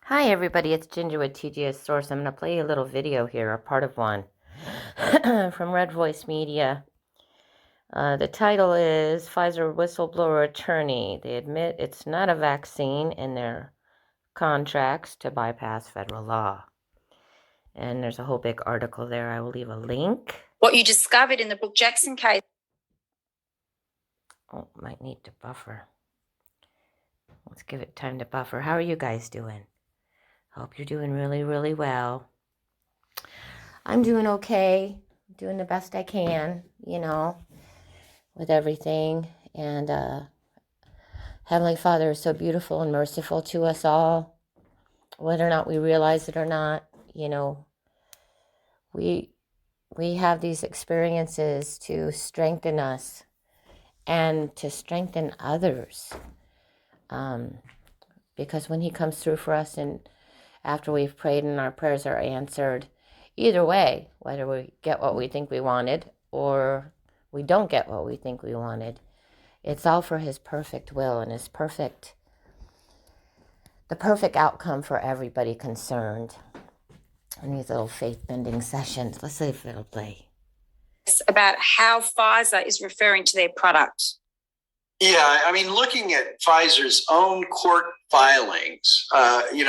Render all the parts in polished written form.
Hi everybody, it's Ginger with TGS Source. I'm going to play a little video here, a part of one, from Red Voice Media. The title is Pfizer Whistleblower Attorney. They admit it's not a vaccine in their contracts to bypass federal law. And there's a whole big article there. I will leave a link. What you discovered in the Brooke Jackson case. Oh, might need to buffer. Let's give it time to buffer. How are you guys doing? Hope you're doing really, really well. I'm doing okay, doing the best I can, with everything. And Heavenly Father is so beautiful and merciful to us all, whether or not we realize it or not. We have these experiences to strengthen us and to strengthen others. Because when He comes through for us and after we've prayed and our prayers are answered, either way, whether we get what we think we wanted or we don't get what we think we wanted, it's all for His perfect will and the perfect outcome for everybody concerned. And these little faith-bending sessions, let's see if it'll play. About how Pfizer is referring to their product. Yeah, I mean, looking at Pfizer's own court filings,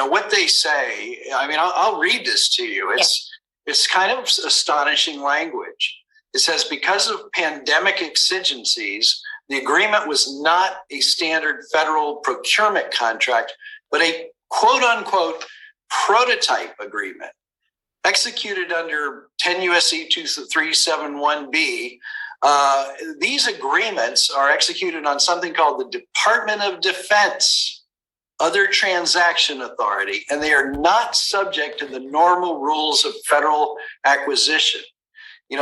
what they say, I mean, I'll read this to you. It's kind of astonishing language. It says, because of pandemic exigencies, the agreement was not a standard federal procurement contract, but a quote unquote prototype agreement executed under 10 U.S.C. 2371B. These agreements are executed on something called the Department of Defense, other transaction authority, and they are not subject to the normal rules of federal acquisition.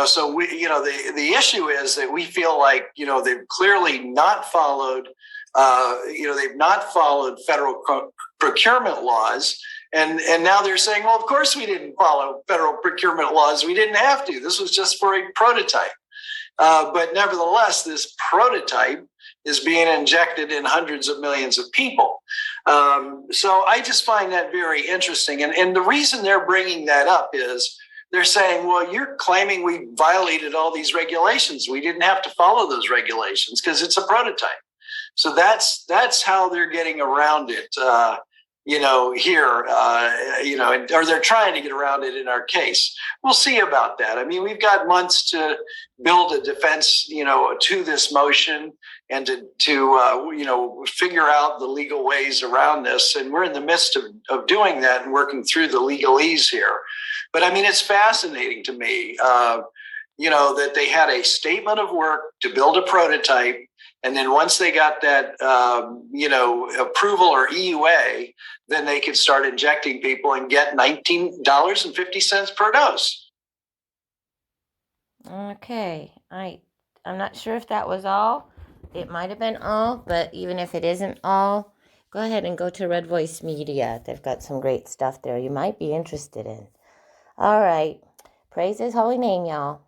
So the issue is that we feel like, they've clearly not followed, they've not followed federal procurement laws. And now they're saying, well, of course we didn't follow federal procurement laws. We didn't have to. This was just for a prototype. But nevertheless, this prototype is being injected in hundreds of millions of people. So I just find that very interesting. And the reason they're bringing that up is they're saying, well, you're claiming we violated all these regulations. We didn't have to follow those regulations because it's a prototype. So that's how they're getting around it, or they're trying to get around it in our case. We'll see about that. I mean, we've got months to build a defense, to this motion and to figure out the legal ways around this. And we're in the midst of doing that and working through the legalese here. But I mean, it's fascinating to me, that they had a statement of work to build a prototype. And then once they got that, approval or EUA, then they could start injecting people and get $19.50 per dose. Okay, I'm not sure if that was all. It might have been all, but even if it isn't all, go ahead and go to Red Voice Media. They've got some great stuff there you might be interested in. All right, praise His holy name, y'all.